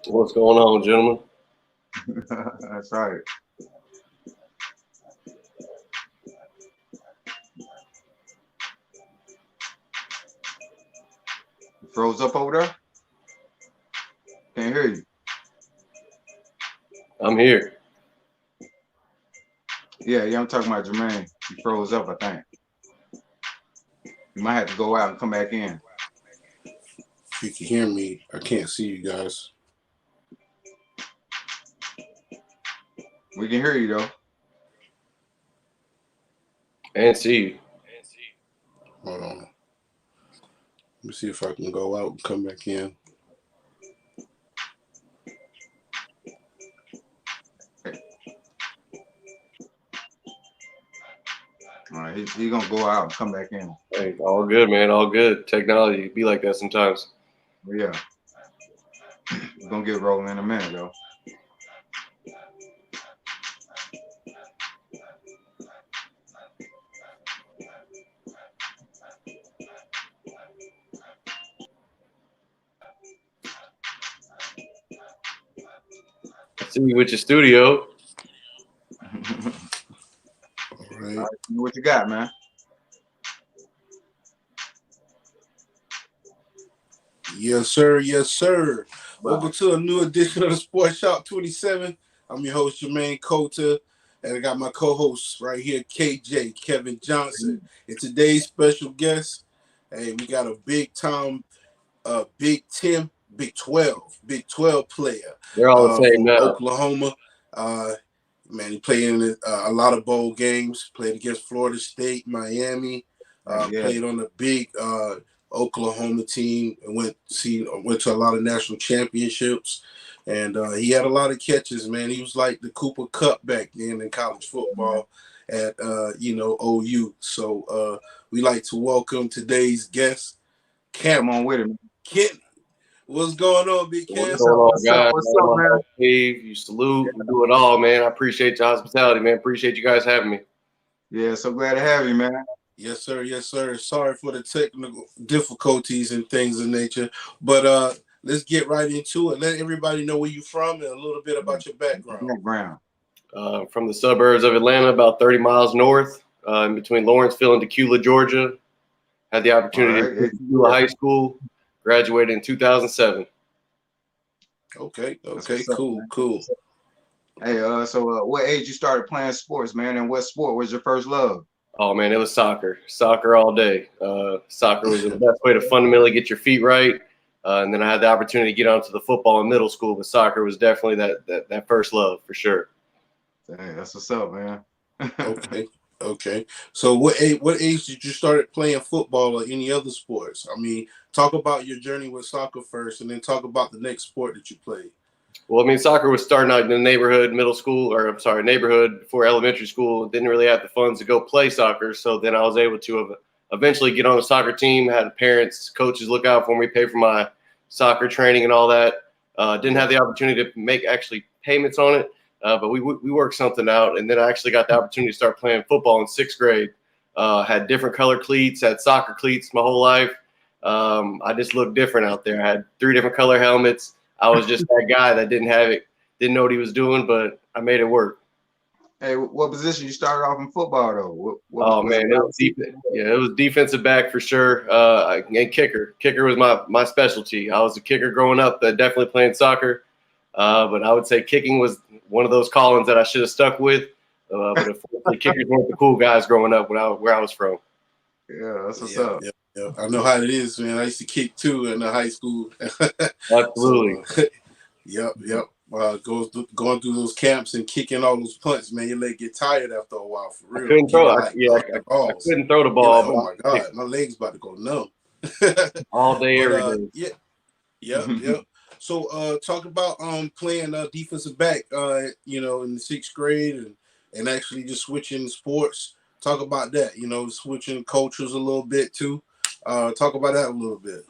What's going on, gentlemen? That's right. You froze up over there? Can't hear you. I'm here. Yeah, I'm talking about Jermaine. You froze up, I think. You might have to go out and come back in. If you can hear me, I can't see you guys. We can hear you though. And see you. Hold on. Let me see if I can go out and come back in. All right, he's gonna go out and come back in. Hey, all good, man. All good. Technology be like that sometimes. Yeah. We're gonna get rolling in a minute though. I see you with your studio. All right. All right, what you got, man? Yes, sir. Yes, sir. Welcome to a new edition of the Sports Shop 27. I'm your host, Jermaine Coulter, and I got my co-host right here, KJ, Kevin Johnson. And today's special guest, hey, we got a big-time Big 10, Big 12 player. They're all the same from now. Oklahoma. Man, he played in a lot of bowl games, played against Florida State, Miami, played on the big Oklahoma team, and went to a lot of national championships. And he had a lot of catches, man. He was like the Cooper Cup back then in college football at, OU. So we like to welcome today's guest, Come on with it. Kenney. What's going on, Big Cam? What's going on, guys? What's up, man? Steve, you salute. You do it all, man. I appreciate your hospitality, man. Appreciate you guys having me. Yeah, so glad to have you, man. Yes, sir. Yes, sir. Sorry for the technical difficulties and things of nature. But let's get right into it. Let everybody know where you're from and a little bit about your background. From the suburbs of Atlanta, about 30 miles north, in between Lawrenceville and Tequila, Georgia. Had the opportunity to go to high school. Graduated in 2007. Okay. Cool. Hey, so what age you started playing sports, man, and what sport was your first love? Oh, man, it was soccer. Soccer all day. Soccer was the best way to fundamentally get your feet right. And then I had the opportunity to get onto the football in middle school, but soccer was definitely that first love for sure. Hey, that's what's up, man. Okay. So what age did you start playing football or any other sports? I mean, talk about your journey with soccer first, and then talk about the next sport that you played. Well, I mean, soccer was starting out in the neighborhood, neighborhood before elementary school. Didn't really have the funds to go play soccer, so then I was able to eventually get on a soccer team. Had parents, coaches look out for me, pay for my soccer training and all that. Didn't have the opportunity to make actually payments on it. But we worked something out, and then I actually got the opportunity to start playing football in 6th grade. Had different color cleats, had soccer cleats my whole life. I just looked different out there. I had 3 different color helmets. I was just that guy that didn't have it, didn't know what he was doing, but I made it work. Hey, what position you started off in football though? It was defensive back for sure, and kicker. Kicker was my specialty. I was a kicker growing up, definitely playing soccer. But I would say kicking was one of those callings that I should have stuck with. But unfortunately, kickers weren't the cool guys growing up where I was from. Yeah, that's what's up. Yeah. I know how it is, man. I used to kick too in the high school. Absolutely. Yep. Going through those camps and kicking all those punts, man, your leg get tired after a while. For real. I couldn't throw. I couldn't throw the ball. Like, oh my God, my leg's about to go numb. All day, every day. Yep. So talk about playing defensive back, in the 6th grade and actually just switching sports. Talk about that, switching cultures a little bit too. Talk about that a little bit.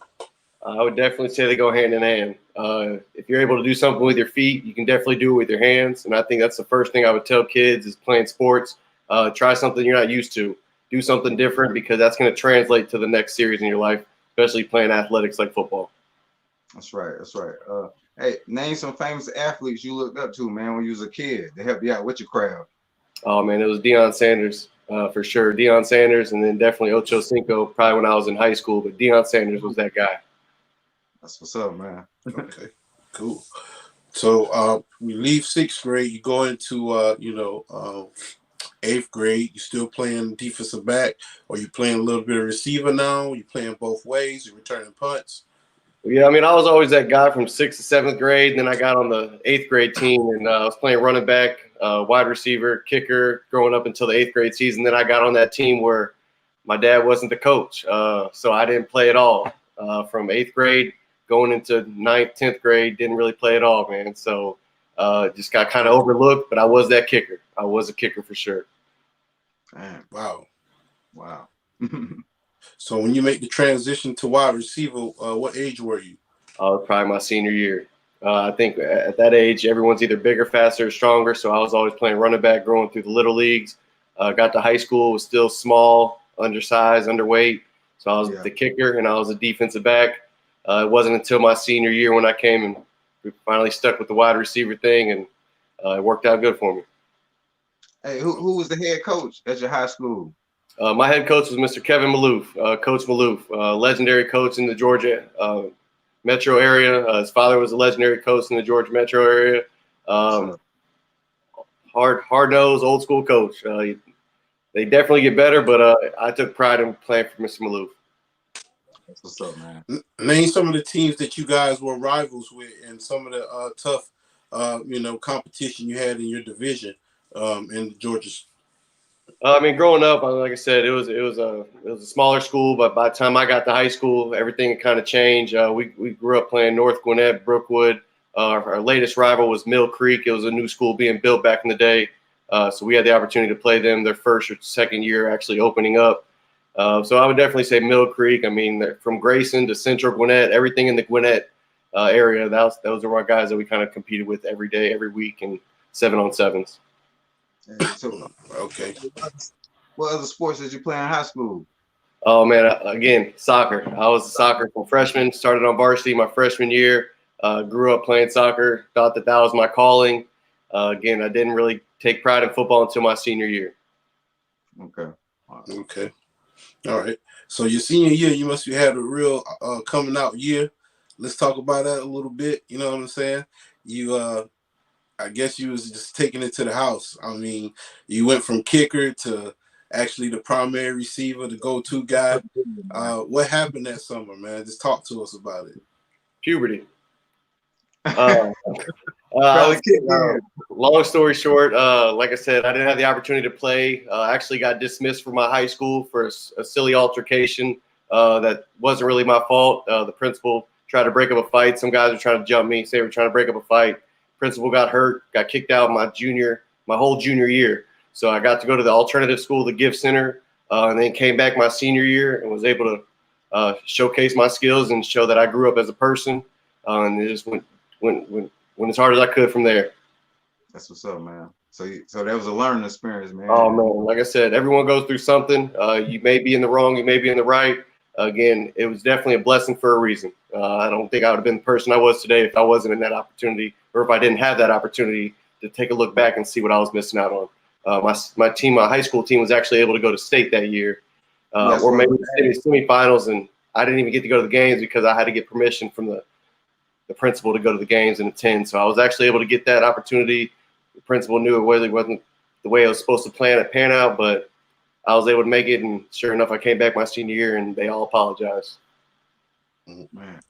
I would definitely say they go hand in hand. If you're able to do something with your feet, you can definitely do it with your hands. And I think that's the first thing I would tell kids is playing sports. Try something you're not used to. Do something different because that's going to translate to the next series in your life, especially playing athletics like football. That's right. That's right. Hey, name some famous athletes you looked up to, man, when you was a kid to help you out with your craft. Oh man, it was Deion Sanders for sure. Deion Sanders, and then definitely Ocho Cinco, probably when I was in high school. But Deion Sanders was that guy. That's what's up, man. Okay, cool. So you leave sixth grade, you go into eighth grade. You still playing defensive back, or you playing a little bit of receiver now? You playing both ways? You returning punts? Yeah, I mean, I was always that guy from sixth to seventh grade, and then I got on the eighth grade team, and I was playing running back, wide receiver, kicker, growing up until the eighth grade season. Then I got on that team where my dad wasn't the coach, so I didn't play at all from eighth grade going into ninth, 10th grade. Didn't really play at all, man. So just got kind of overlooked, but I was that kicker. I was a kicker for sure. Man, Wow. wow. So when you make the transition to wide receiver, what age were you? Probably my senior year. I think at that age, everyone's either bigger, faster, or stronger. So I was always playing running back, growing through the little leagues. Got to high school, was still small, undersized, underweight. So I was the kicker, and I was a defensive back. It wasn't until my senior year when I came and we finally stuck with the wide receiver thing, and it worked out good for me. Hey, who was the head coach at your high school? My head coach was Mr. Kevin Maloof, Coach Maloof, legendary coach in the Georgia metro area. His father was a legendary coach in the Georgia metro area. Hard-nosed, old-school coach. They definitely get better, but I took pride in playing for Mr. Maloof. That's what's up, man. Name some of the teams that you guys were rivals with, and some of the tough, competition you had in your division in Georgia. I mean, growing up, like I said, it was a smaller school, but by the time I got to high school, everything kind of changed. We grew up playing North Gwinnett, Brookwood. Our latest rival was Mill Creek. It was a new school being built back in the day, so we had the opportunity to play them their first or second year actually opening up. So I would definitely say Mill Creek. I mean, from Grayson to Central Gwinnett, everything in the Gwinnett area. Those are our guys that we kind of competed with every day, every week, and 7-on-7s. So, okay. What other sports did you play in high school? Oh man, again, soccer. I was a soccer from freshman. Started on varsity my freshman year. Grew up playing soccer. Thought that was my calling. Again, I didn't really take pride in football until my senior year. Okay. Okay. All right. So your senior year, you must have had a real coming out year. Let's talk about that a little bit. You know what I'm saying? You I guess you was just taking it to the house. I mean, you went from kicker to actually the primary receiver, the go-to guy. What happened that summer, man? Just talk to us about it. Puberty. Long story short, like I said, I didn't have the opportunity to play. Actually got dismissed from my high school for a silly altercation that wasn't really my fault. The principal tried to break up a fight. Some guys were trying to jump me, say we're trying to break up a fight. Principal got hurt, got kicked out my whole junior year. So I got to go to the alternative school, the Gift Center, and then came back my senior year and was able to showcase my skills and show that I grew up as a person. And it just went as hard as I could from there. That's what's up, man. So that was a learning experience, man. Oh man, like I said, everyone goes through something. You may be in the wrong, you may be in the right. Again, it was definitely a blessing for a reason. I don't think I would have been the person I was today if I wasn't in that opportunity, or if I didn't have that opportunity to take a look back and see what I was missing out on. My team, my high school team, was actually able to go to state that year, or maybe the semifinals, and I didn't even get to go to the games because I had to get permission from the principal to go to the games and attend. So I was actually able to get that opportunity. The principal knew it really wasn't the way I was supposed to pan out, but I was able to make it, and sure enough, I came back my senior year, and they all apologized. Man.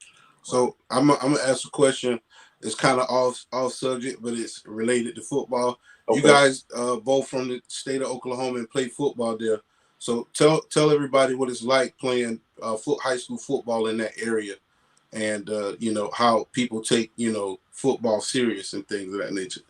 So I'm gonna ask a question. It's kind of off subject, but it's related to football. Okay. You guys both from the state of Oklahoma and play football there. So tell everybody what it's like playing high school football in that area, and how people take football serious and things of that nature.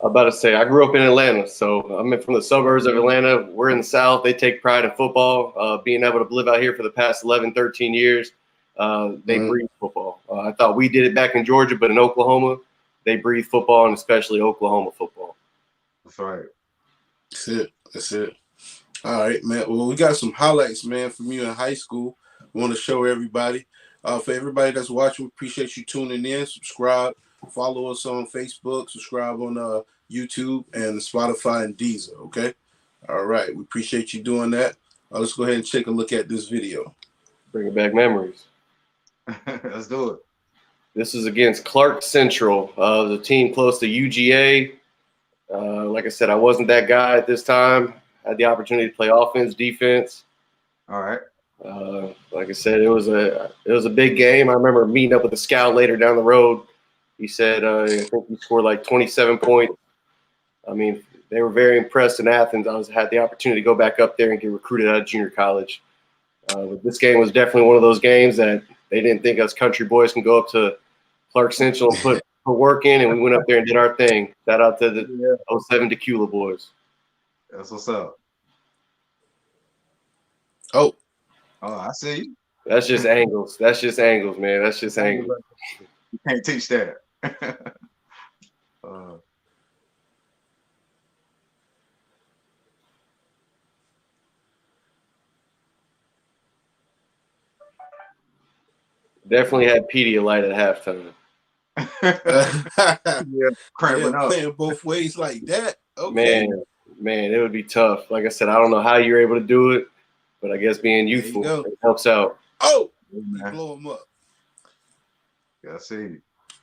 I'm about to say, I grew up in Atlanta, so I'm from the suburbs of Atlanta. We're in the South. They take pride in football. Being able to live out here for the past 11, 13 years, they breathe football. I thought we did it back in Georgia, but in Oklahoma, they breathe football, and especially Oklahoma football. That's right. That's it. All right, man. Well, we got some highlights, man, from you in high school. We want to show everybody. For everybody that's watching, we appreciate you tuning in. Subscribe, follow us on Facebook, subscribe on YouTube and Spotify and Deezer. Okay. All right. We appreciate you doing that. Let's go ahead and take a look at this video. Bringing back memories. Let's do it. This is against Clark Central, the team close to UGA. Like I said, I wasn't that guy at this time. I had the opportunity to play offense, defense. All right. Like I said, it was a big game. I remember meeting up with a scout later down the road. He said, I think he scored like 27 points. I mean, they were very impressed in Athens. Had the opportunity to go back up there and get recruited out of junior college. But this game was definitely one of those games that they didn't think us country boys can go up to Clark Central and put work in, and we went up there and did our thing. Shout out to the 07 Tequila boys. That's what's up. Oh, I see you. That's just angles. That's just angles, man. That's just angles. You can't teach that. Definitely had Pedialyte at halftime. Cramping up. Playing both ways like that. Okay. Man, it would be tough. Like I said, I don't know how you're able to do it, but I guess being youthful it helps out. Oh, blow them up. Yeah, I see.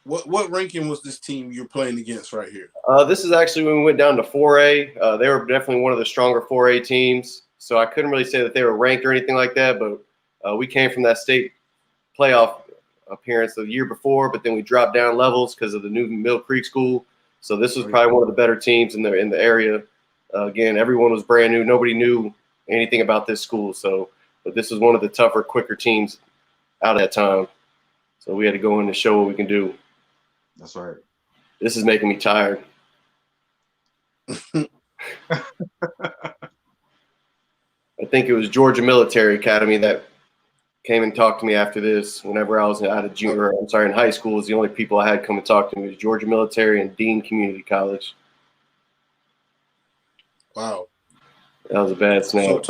What ranking was this team you're playing against right here? This is actually when we went down to 4A. They were definitely one of the stronger 4A teams, so I couldn't really say that they were ranked or anything like that, but we came from that state playoff appearance the year before, but then we dropped down levels because of the new Mill Creek School. So this was probably one of the better teams in the area. Again, everyone was brand new. Nobody knew anything about this school. But this was one of the tougher, quicker teams out at that time. So we had to go in and show what we can do. That's right. This is making me tired. I think it was Georgia Military Academy that came and talked to me after this. Whenever I was in high school, was the only people I had come and talk to me was Georgia Military and Dean Community College. Wow, that was a bad snap.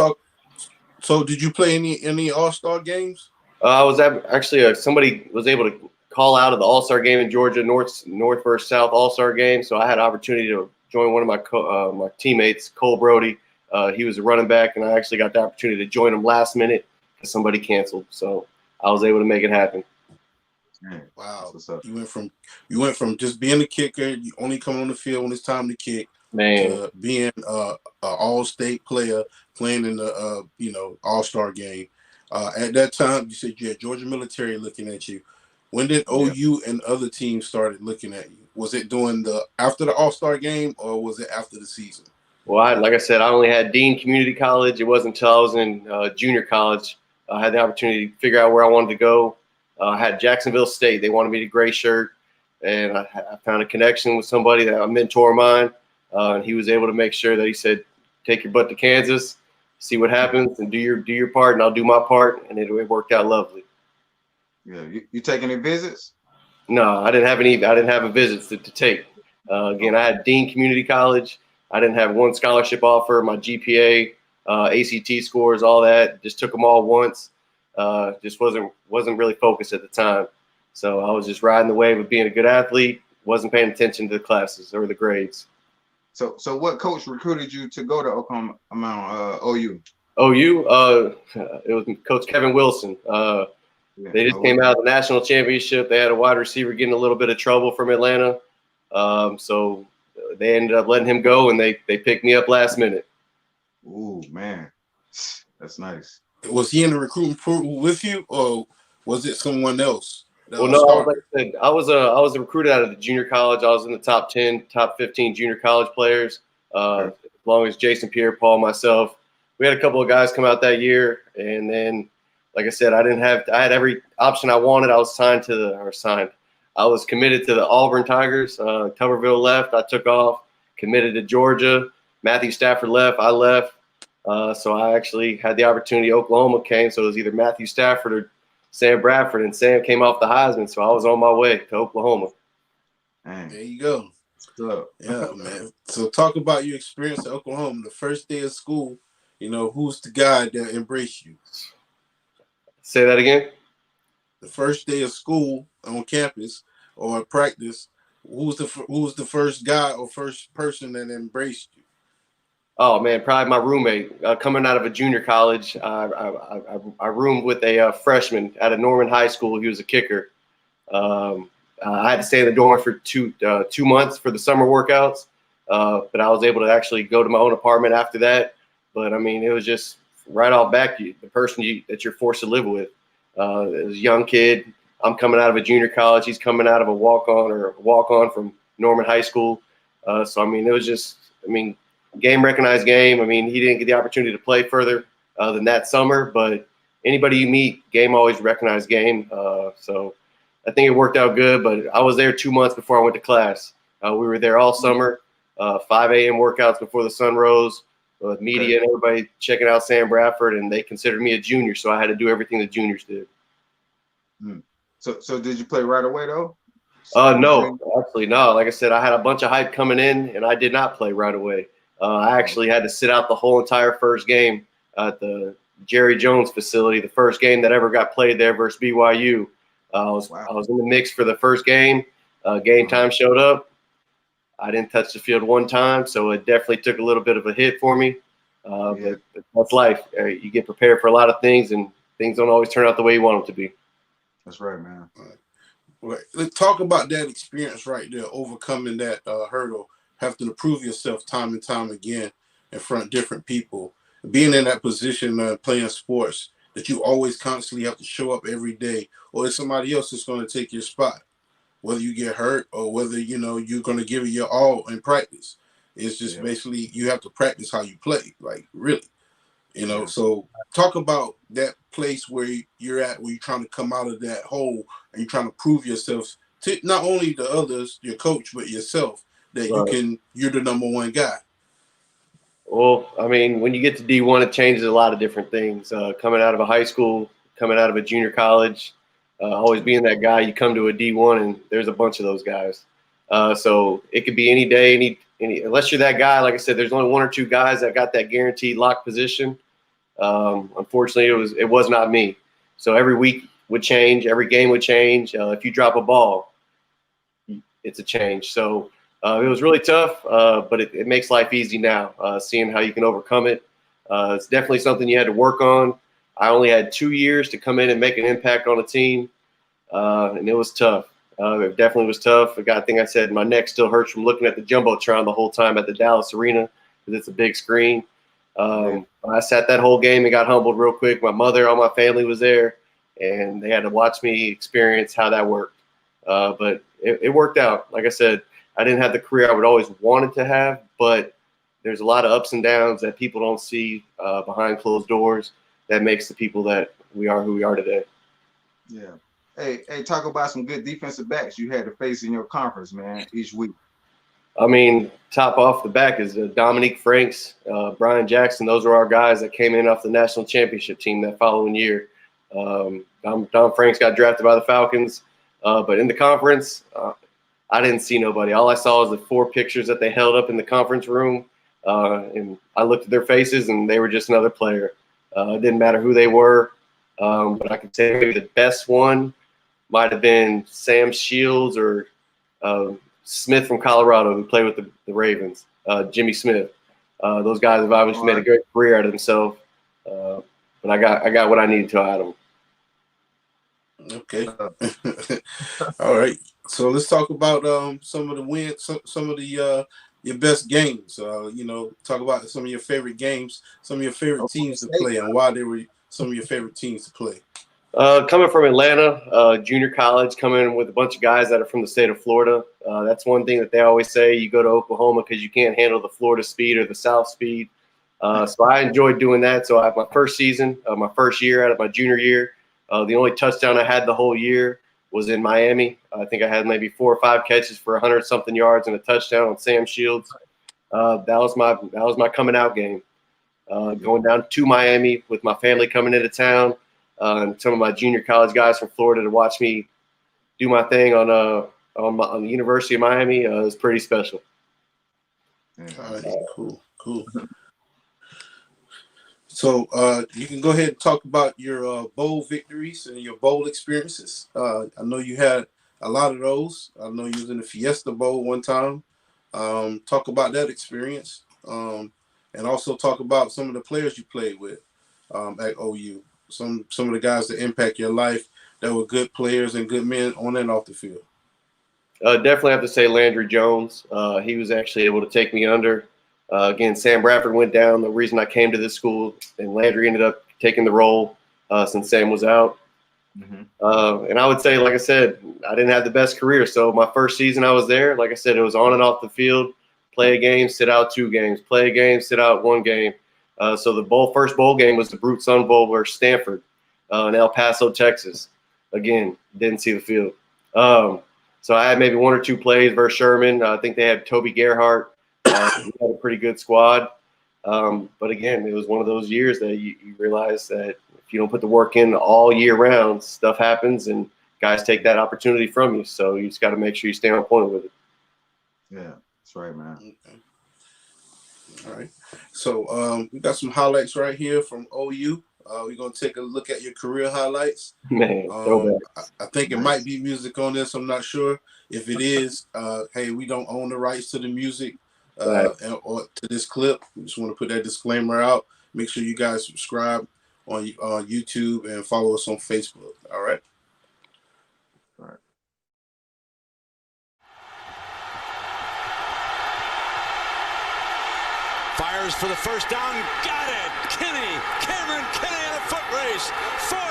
So did you play any All-Star games? I was actually somebody was able to call out of the All-Star game in Georgia, North versus South All-Star game. So I had an opportunity to join one of my teammates, Cole Brody. He was a running back, and I actually got the opportunity to join him last minute because somebody canceled. So I was able to make it happen. Wow, you went from just being a kicker, you only come on the field when it's time to kick, to being an all-state player, playing in the All-Star game. At that time, you said you had Georgia Military looking at you. When did OU and other teams started looking at you? Was it after the All-Star game, or was it after the season? Well, like I said, I only had Dean Community College. It wasn't until I was in junior college I had the opportunity to figure out where I wanted to go. I had Jacksonville State. They wanted me to gray shirt, and I found a connection with somebody, a mentor of mine, and he was able to make sure that he said, take your butt to Kansas, see what happens, and do your part, and I'll do my part, and it worked out lovely. Yeah, you take any visits? No, I didn't have any. I didn't have a visit to take. Again, I had Dean Community College. I didn't have one scholarship offer. My GPA, ACT scores, all that, just took them all once. Just wasn't really focused at the time. So I was just riding the wave of being a good athlete. Wasn't paying attention to the classes or the grades. So what coach recruited you to go to Oklahoma, OU? OU, it was Coach Kevin Wilson. They just came out of the national championship. They had a wide receiver getting a little bit of trouble from Atlanta. So they ended up letting him go, and they picked me up last minute. Ooh, man. That's nice. Was he in the recruiting pool with you, or was it someone else? Well, no, like I said, I was recruited out of the junior college. I was in the top 10, top 15 junior college players, as long as Jason Pierre-Paul, myself. We had a couple of guys come out that year, and then, like I said, I had every option I wanted. I was I was committed to the Auburn Tigers. Tuberville left. I took off, committed to Georgia. Matthew Stafford left. I left. So I actually had the opportunity. Oklahoma came, so it was either Matthew Stafford or Sam Bradford, and Sam came off the Heisman, so I was on my way to Oklahoma. Dang. There you go. So, yeah, man. So talk about your experience at Oklahoma, the first day of school. Who's the guy that embraced you? Say that again? the first day of school on campus or at practice, who was the first guy or first person that embraced you? Oh man, probably my roommate. Coming out of a junior college, I roomed with a freshman at a Norman High School. He was a kicker. I had to stay in the dorm for 2 months for the summer workouts, but I was able to actually go to my own apartment after that. But I mean, it was just right off back, the person that you're forced to live with. As a young kid, I'm coming out of a junior college. He's coming out of a walk-on from Norman High School. So I mean, it was just, I mean, game recognized game. I mean, he didn't get the opportunity to play further than that summer, but anybody you meet, game always recognized game. So I think it worked out good, but I was there 2 months before I went to class. We were there all summer, 5 a.m. workouts before the sun rose, with media and everybody checking out Sam Bradford, and they considered me a junior, so I had to do everything the juniors did. So did you play right away, though? No, actually, no. Like I said, I had a bunch of hype coming in, and I did not play right away. I actually had to sit out the whole entire first game at the Jerry Jones facility, the first game that ever got played there versus BYU. I was in the mix for the first game. Game time showed up. I didn't touch the field one time, so it definitely took a little bit of a hit for me. But that's life. You get prepared for a lot of things, and things don't always turn out the way you want them to be. That's right, man. Right. Let's talk about that experience right there, overcoming that hurdle, having to prove yourself time and time again in front of different people, being in that position playing sports that you always constantly have to show up every day, or it's somebody else that's going to take your spot, whether you get hurt or whether, you know, you're going to give it your all in practice. It's just basically you have to practice how you play, like really, you know. So talk about that place where you're at, where you're trying to come out of that hole and you're trying to prove yourself to not only the others, your coach, but yourself, that you're the number one guy. Well, I mean, when you get to D1, it changes a lot of different things. Coming out of a high school, coming out of a junior college, always being that guy, you come to a D1 and there's a bunch of those guys. So it could be any day, any unless you're that guy. Like I said, there's only one or two guys that got that guaranteed lock position. Unfortunately, it was not me. So every week would change, every game would change. If you drop a ball, it's a change. So it was really tough, but it makes life easy now, seeing how you can overcome it. It's definitely something you had to work on. I only had 2 years to come in and make an impact on a team, and it was tough. It definitely was tough. I think I said my neck still hurts from looking at the Jumbotron the whole time at the Dallas Arena because it's a big screen. I sat that whole game and got humbled real quick. My mother, all my family was there, and they had to watch me experience how that worked. But it worked out. Like I said, I didn't have the career I would always wanted to have, but there's a lot of ups and downs that people don't see behind closed doors that makes the people that we are who we are today. Yeah. Hey, talk about some good defensive backs you had to face in your conference, man, each week. I mean, top off the back is Dominique Franks, Brian Jackson. Those are our guys that came in off the national championship team that following year. Dom Franks got drafted by the Falcons, but in the conference, I didn't see nobody. All I saw was the 4 pictures that they held up in the conference room, and I looked at their faces, and they were just another player. It didn't matter who they were, but I could say maybe the best one might have been Sam Shields or Smith from Colorado, who played with the Ravens, Jimmy Smith. Those guys have obviously made a great career out of themselves, but I got what I needed to out of them. Okay. All right. So let's talk about some of the wins, some of the your best games. You know, talk about some of your favorite games, some of your favorite teams to play, and why they were some of your favorite teams to play. Coming from Atlanta, junior college, coming with a bunch of guys that are from the state of Florida. That's one thing that they always say. You go to Oklahoma because you can't handle the Florida speed or the South speed. So I enjoyed doing that. So I had my first season, my first year out of my junior year. The only touchdown I had the whole year was in Miami. I think I had maybe 4 or 5 catches for 100-something yards and a touchdown on Sam Shields. That was my coming out game. Going down to Miami with my family coming into town. And some of my junior college guys from Florida to watch me do my thing on the University of Miami is pretty special. All right, cool. So you can go ahead and talk about your bowl victories and your bowl experiences. I know you had a lot of those. I know you was in the Fiesta Bowl one time. Talk about that experience, and also talk about some of the players you played with at OU. Some of the guys that impact your life that were good players and good men on and off the field. Definitely have to say Landry Jones. He was actually able to take me under. Again, Sam Bradford went down. The reason I came to this school, and Landry ended up taking the role since Sam was out. Mm-hmm. And I would say, like I said, I didn't have the best career. So my first season I was there, like I said, it was on and off the field. Play a game, sit out 2 games. Play a game, sit out 1 game. So the first bowl game was the Brute Sun Bowl versus Stanford in El Paso, Texas. Again, didn't see the field. So I had maybe 1 or 2 plays versus Sherman. I think they had Toby Gerhart. We had a pretty good squad. But again, it was one of those years that you realize that if you don't put the work in all year round, stuff happens and guys take that opportunity from you. So you just got to make sure you stay on point with it. Yeah, that's right, man. Okay. All right. So we got some highlights right here from OU. We're going to take a look at your career highlights. Man, I think it might be music on this. I'm not sure. If it is, hey, we don't own the rights to the music or to this clip. We just want to put that disclaimer out. Make sure you guys subscribe on YouTube and follow us on Facebook. All right. All right. Fires for the first down. Got it. Kenney. Cameron Kenney in a foot race. 40,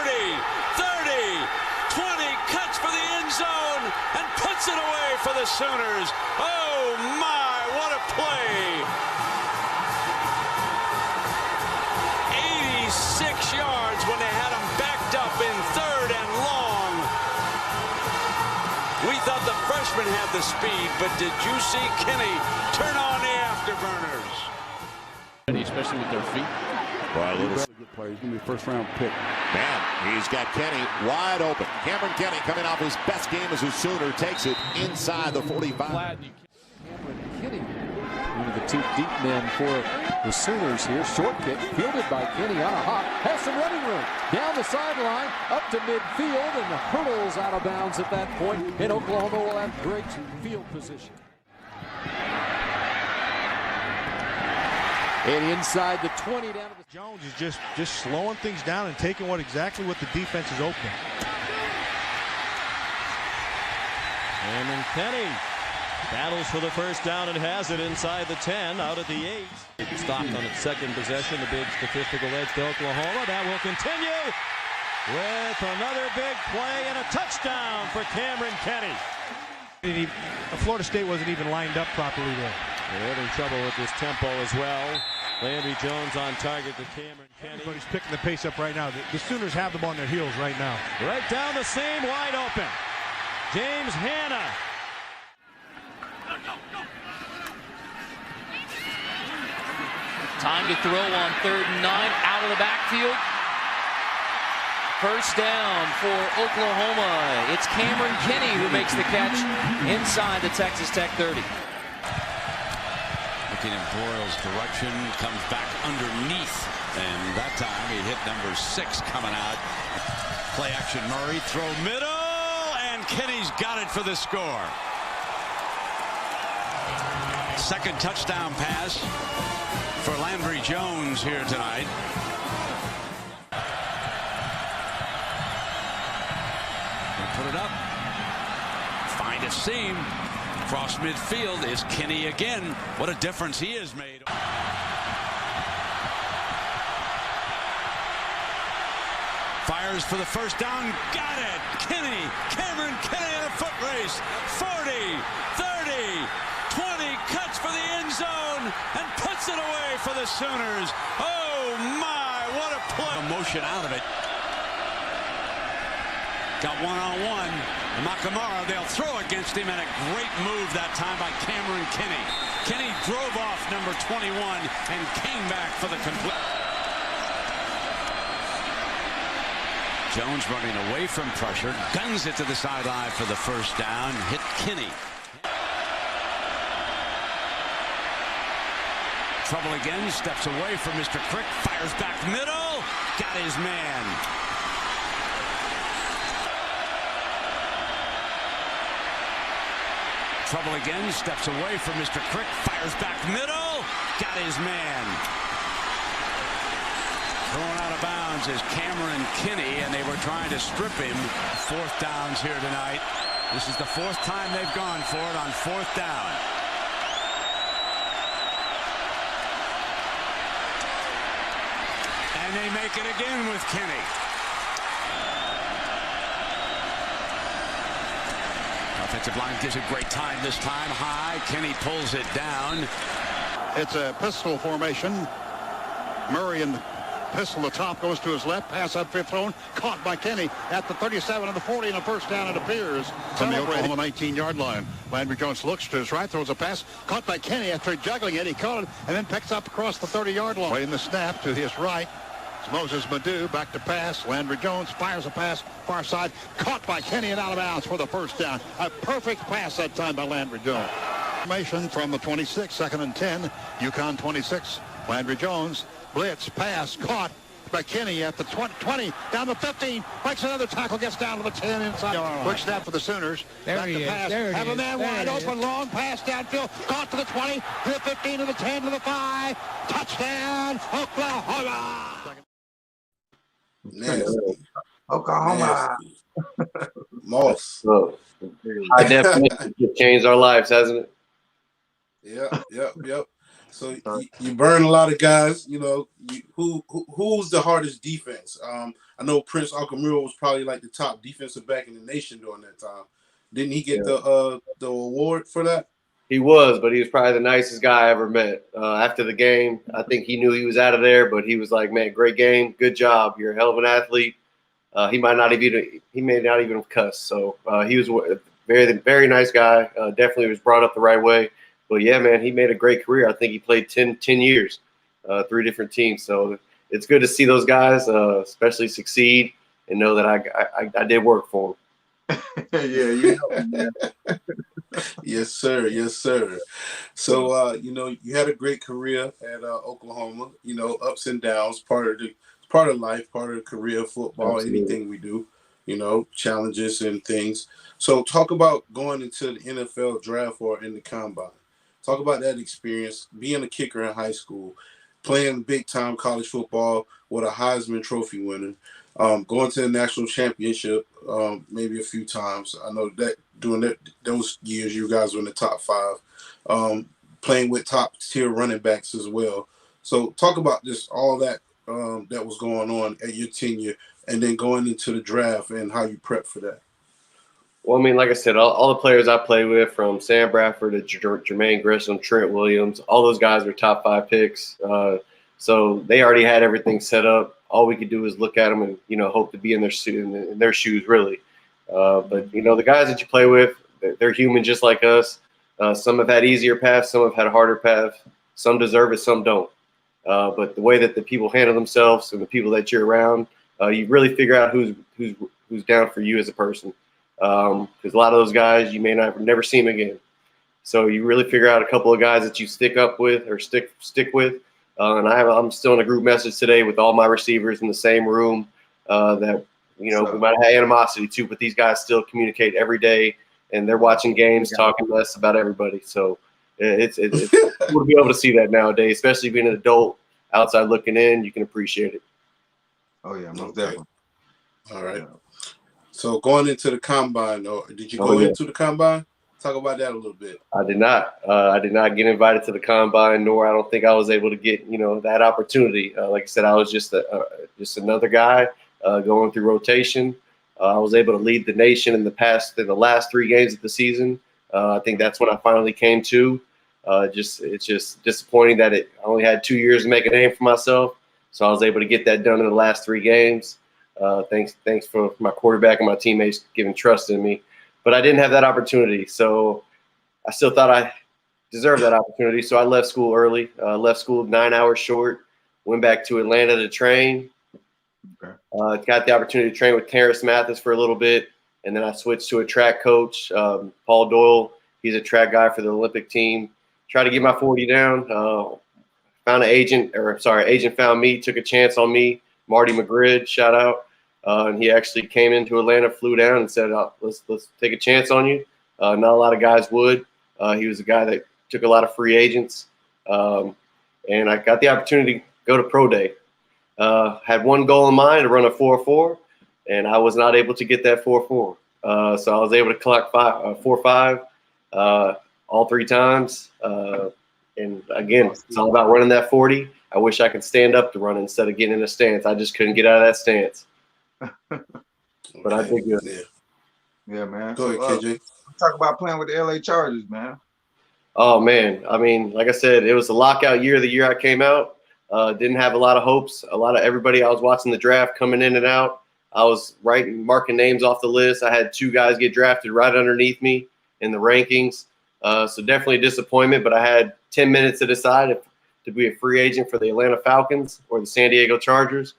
30, 20. Cuts for the end zone and puts it away for the Sooners. Oh, my. What a play. 86 yards when they had him backed up in 3rd and long. We thought the freshman had the speed, but did you see Kenney turn on the afterburners? Especially with their feet. Well, Good player. He's going to be a first-round pick. Man, he's got Kenney wide open. Cameron Kenney coming off his best game as a Sooner takes it inside the 45. Cameron Kenney, one of the 2 deep men for the Sooners here. Short kick, fielded by Kenney on a hop. Has some running room. Down the sideline, up to midfield, and the hurdles out of bounds at that point. And Oklahoma will have great field position. And inside the 20 down to the Jones is just slowing things down and taking exactly what the defense is opening. And Kenney battles for the first down and has it inside the 10, out at the 8. It stopped on its second possession, the big statistical edge to Oklahoma. That will continue with another big play and a touchdown for Cameron Kenney. Florida State wasn't even lined up properly there. They're having trouble with this tempo as well. Landry Jones on target to Cameron Kenney. Everybody's picking the pace up right now. The Sooners have them on their heels right now. Right down the seam, wide open. James Hanna. Time to throw on 3rd and 9, out of the backfield. First down for Oklahoma. It's Cameron Kenney who makes the catch inside the Texas Tech 30. Looking in Broyles' direction, comes back underneath, and that time he hit number 6 coming out. Play action Murray, throw middle, and Kenney's got it for the score. Second touchdown pass for Landry Jones here tonight. Put it up. Find a seam. Across midfield is Kenney again. What a difference he has made. Fires for the first down. Got it. Kenney. Cameron Kenney in a foot race. 40, 30, 20. Cuts for the end zone and puts it away for the Sooners. Oh, my. What a play. Motion out of it. Got one-on-one. Nakamura, they'll throw against him, and a great move that time by Cameron Kenney. Kenney drove off number 21 and came back for the complete. Jones running away from pressure, guns it to the sideline for the first down, hit Kenney. Trouble again, steps away from Mr. Crick, fires back middle, got his man. Trouble again, steps away from Mr. Crick, fires back middle, got his man. Thrown out of bounds is Cameron Kenney, and they were trying to strip him. 4th downs here tonight. This is the 4th time they've gone for it on 4th down. And they make it again with Kenney. Offensive line gives it great time this time. High. Kenney pulls it down. It's a pistol formation. Murray and pistol, the top goes to his left. Pass upfield thrown. Caught by Kenney at the 37 and the 40 and a first down, it appears. From the Oklahoma 19-yard line. Landry Jones looks to his right, throws a pass. Caught by Kenney after juggling it. He caught it and then picks up across the 30-yard line. Playing the snap to his right. It's Moses Madu back to pass. Landry Jones fires a pass far side. Caught by Kenney and out of bounds for the first down. A perfect pass that time by Landry Jones. Formation from the 26, 2nd and 10. UConn 26. Landry Jones. Blitz, pass, caught by Kenney at the 20, down the 15, breaks another tackle, gets down to the 10 inside. Quick snap for the Sooners. Back to pass. Have a man wide open, long pass downfield, caught to the 20, to the 15, to the 10, to the 5. Touchdown, Oklahoma! Nasty. Oklahoma. Moss. High definition just changed our lives, hasn't it? Yep. So you burn a lot of guys. You know, who's the hardest defense? I know Prince Akamuro was probably like the top defensive back in the nation during that time. Didn't he get the award for that? He was, but he was probably the nicest guy I ever met. After the game, I think he knew he was out of there, but he was like, "Man, great game, good job. You're a hell of an athlete." He may not even cuss. So he was a very, very nice guy. Definitely was brought up the right way. But yeah, man, he made a great career. I think he played 10 years, 3 different teams. So it's good to see those guys, especially succeed and know that I did work for them. Yeah, man. Yes, sir. So you had a great career at Oklahoma. You know, ups and downs, part of life, part of career, football, Absolutely. Anything we do. You know, challenges and things. So talk about going into the NFL draft or in the combine. Talk about that experience, being a kicker in high school, playing big-time college football with a Heisman Trophy winner, going to the national championship maybe a few times. I know that during those years, you guys were in the top 5, playing with top-tier running backs as well. So talk about just all that that was going on at your tenure and then going into the draft and how you prep for that. Well, I mean, like I said, all the players I played with, from Sam Bradford to Jermaine Grissom, Trent Williams, all those guys were top 5 picks. So they already had everything set up. All we could do is look at them and, hope to be in their shoes, really. But, the guys that you play with, they're human just like us. Some have had easier paths. Some have had a harder path. Some deserve it. Some don't. But the way that the people handle themselves and the people that you're around, you really figure out who's down for you as a person. Because a lot of those guys, you may never see them again. So you really figure out a couple of guys that you stick with. And I'm still in a group message today with all my receivers in the same room that, we might have animosity too, but these guys still communicate every day, and they're watching games, talking less about everybody. So it's cool to be able to see that nowadays, especially being an adult outside looking in. You can appreciate it. Oh, yeah, most definitely. All right. So going into the combine, or did you go into the combine? Talk about that a little bit. I did not. I did not get invited to the combine, nor I don't think I was able to get that opportunity. Like I said, I was just another guy going through rotation. I was able to lead the nation in the last 3 games of the season. I think that's when I finally came to. It's just disappointing that I only had 2 years to make a name for myself. So I was able to get that done in the last 3 games. Thanks for my quarterback and my teammates giving trust in me. But I didn't have that opportunity, so I still thought I deserved that opportunity. So I left school early. Left school 9 hours short. Went back to Atlanta to train. Got the opportunity to train with Terrence Mathis for a little bit, and then I switched to a track coach, Paul Doyle. He's a track guy for the Olympic team. Tried to get my 40 down. found an agent, agent found me, took a chance on me. Marty McGrid, shout out. And he actually came into Atlanta, flew down, and said, let's take a chance on you. Not a lot of guys would. He was a guy that took a lot of free agents. And I got the opportunity to go to Pro Day. Had one goal in mind, to run a 4.4, and I was not able to get that 4.4. So I was able to clock 4.5 all 3 times. And again, it's all about running that 40. I wish I could stand up to run instead of getting in a stance. I just couldn't get out of that stance. But I did good. Yeah, man. Go ahead, KJ. Talk about playing with the LA Chargers, man. Oh, man. I mean, like I said, it was a lockout year the year I came out. Didn't have a lot of hopes. A lot of everybody I was watching the draft coming in and out. I was marking names off the list. I had 2 guys get drafted right underneath me in the rankings. So definitely a disappointment, but I had 10 minutes to decide if to be a free agent for the Atlanta Falcons or the San Diego Chargers.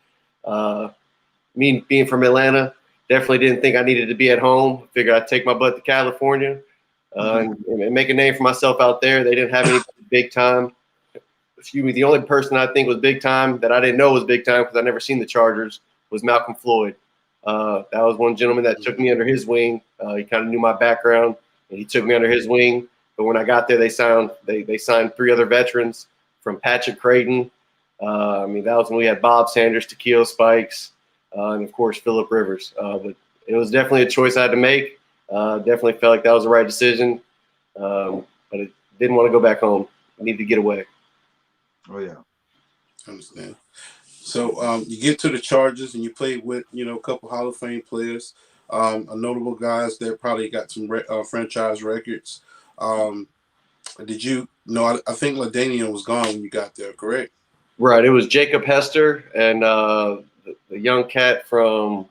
Me being from Atlanta, definitely didn't think I needed to be at home. Figured I'd take my butt to California and make a name for myself out there. They didn't have any big time. Excuse me. The only person I think was big time that I didn't know was big time because I never seen the Chargers was Malcolm Floyd. That was one gentleman that took me under his wing. He kind of knew my background, and he took me under his wing. But when I got there, they signed 3 other veterans from Patrick Creighton. I mean, that was when we had Bob Sanders, Takeo Spikes, and, of course, Phillip Rivers. But it was definitely a choice I had to make. Definitely felt like that was the right decision. But I didn't want to go back home. I needed to get away. Oh, yeah. I understand. So you get to the Chargers and you played with, a couple Hall of Fame players, notable guys that probably got some franchise records. Did you know? I think LaDainian was gone when you got there, correct? Right. It was Jacob Hester and the young cat from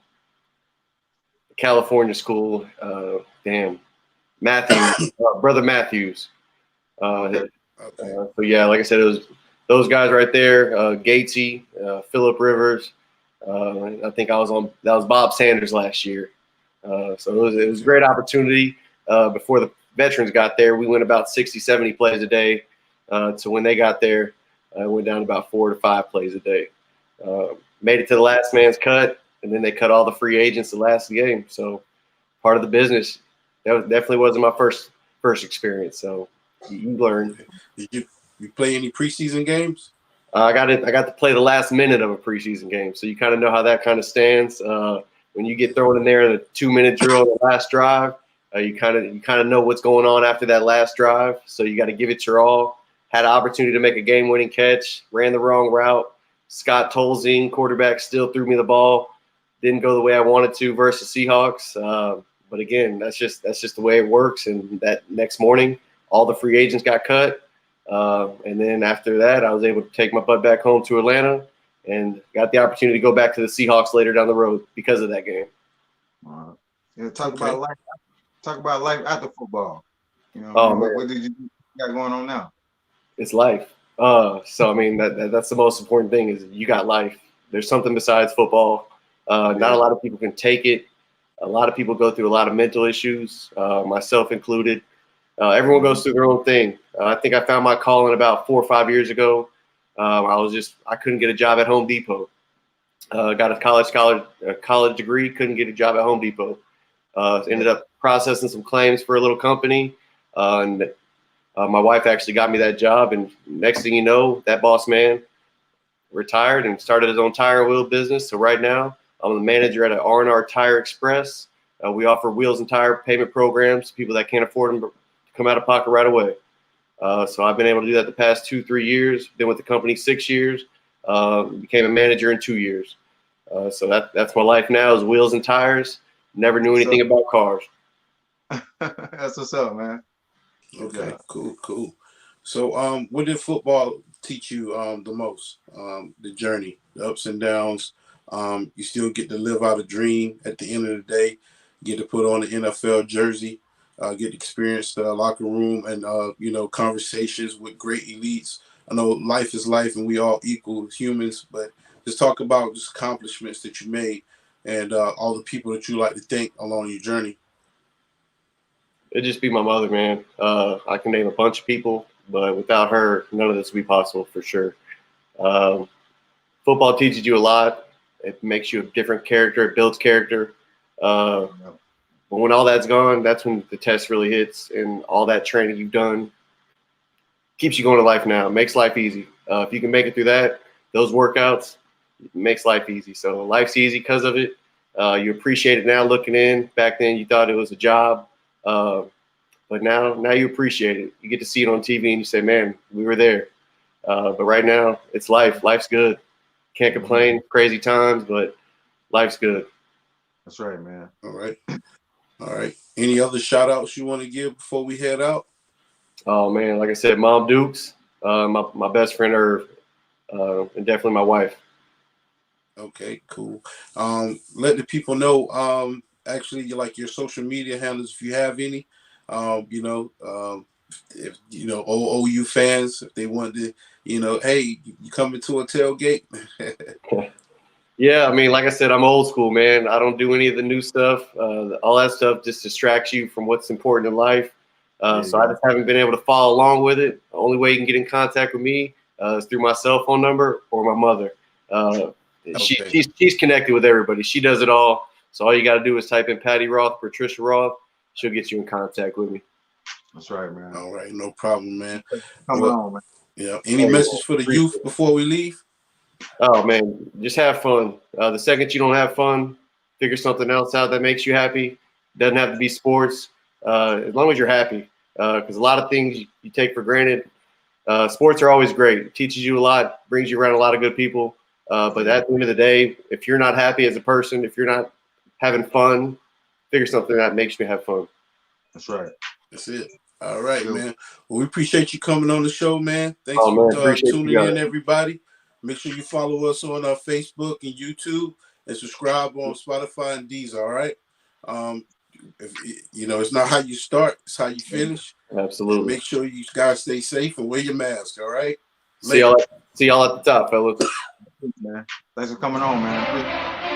California school. Matthews, brother Matthews. Okay. So yeah, like I said, it was those guys right there. Gatesy, Phillip Rivers. I think that was Bob Sanders last year. So it was a great opportunity. Before the veterans got there, we went about 60, 70 plays a day. So when they got there, I went down about 4 to 5 plays a day. Made it to the last man's cut, and then they cut all the free agents the last game. So part of the business. That definitely wasn't my first experience. So you learn. Did you play any preseason games? I got to play the last minute of a preseason game, so you kind of know how that kind of stands. When you get thrown in there in a 2-minute drill, the last drive, you kind of know what's going on after that last drive. So you got to give it your all. Had an opportunity to make a game-winning catch, ran the wrong route. Scott Tolzien, quarterback, still threw me the ball. Didn't go the way I wanted to versus Seahawks. But again, that's just the way it works. And that next morning, all the free agents got cut. And then after that, I was able to take my butt back home to Atlanta and got the opportunity to go back to the Seahawks later down the road because of that game. Yeah, talk about life. Talk about life after football. What did you got going on now? It's life. So I mean that's the most important thing is you got life. There's something besides football. Not a lot of people can take it. A lot of people go through a lot of mental issues, myself included. Everyone goes through their own thing. I think I found my calling about 4 or 5 years ago. I couldn't get a job at Home Depot. Got a college degree, couldn't get a job at Home Depot. Ended up processing some claims for a little company, and my wife actually got me that job. And next thing you know, that boss man retired and started his own tire and wheel business. So right now, I'm the manager at an R&R Tire Express. We offer wheels and tire payment programs to people that can't afford them to come out of pocket right away. So I've been able to do that the past 2-3 years. Been with the company 6 years. Became a manager in 2 years. So that's my life now is wheels and tires. Never knew anything about cars. That's what's up, man. Okay, cool. So what did football teach you the most? The journey, the ups and downs. You still get to live out a dream at the end of the day. Get to put on the NFL jersey. Get to experience the locker room and conversations with great elites. I know life is life and we all equal humans, but just talk about just accomplishments that you made and all the people that you like to thank along your journey. It'd just be my mother, man. I can name a bunch of people, but without her, none of this would be possible for sure. Football teaches you a lot. It makes you a different character. It builds character. But when all that's gone, that's when the test really hits, and all that training you've done keeps you going to life now. It makes life easy. If you can make it through those workouts, it makes life easy. So life's easy because of it. You appreciate it now looking in. Back then you thought it was a job. But now you appreciate it. You get to see it on TV and you say, man, we were there. But right now it's life. Life's good. Can't complain. Crazy times, but life's good. That's right, man. All right. Any other shout outs you want to give before we head out? Oh man, like I said, Mom Dukes, my best friend Irv, and definitely my wife. Okay, cool. Let the people know actually like your social media handles if you have any. If OU fans, if they want to, hey, you coming to a tailgate? Yeah, I mean, like I said, I'm old school, man. I don't do any of the new stuff. All that stuff just distracts you from what's important in life. So I just haven't been able to follow along with it. The only way you can get in contact with me is through my cell phone number or my mother. She's connected with everybody. She does it all. So all you got to do is type in Patty Roth, Patricia Roth. She'll get you in contact with me. That's right, man. All right, no problem, man. Come on, man. Yeah. Any message for the youth before we leave? Oh man, just have fun. The second you don't have fun, figure something else out that makes you happy. Doesn't have to be sports. As long as you're happy, because a lot of things you take for granted. Sports are always great. It teaches you a lot, brings you around a lot of good people. But at the end of the day, if you're not happy as a person, if you're not having fun, figure something that makes you have fun. That's right. That's it. All right, man. Well, we appreciate you coming on the show, man. Thanks for tuning in, everybody. Make sure you follow us on our Facebook and YouTube and subscribe on Spotify and Deezer, all right? It's not how you start, it's how you finish. Absolutely. And make sure you guys stay safe and wear your mask, all right? See y'all at the top, fellas. Man. Thanks for coming on, man.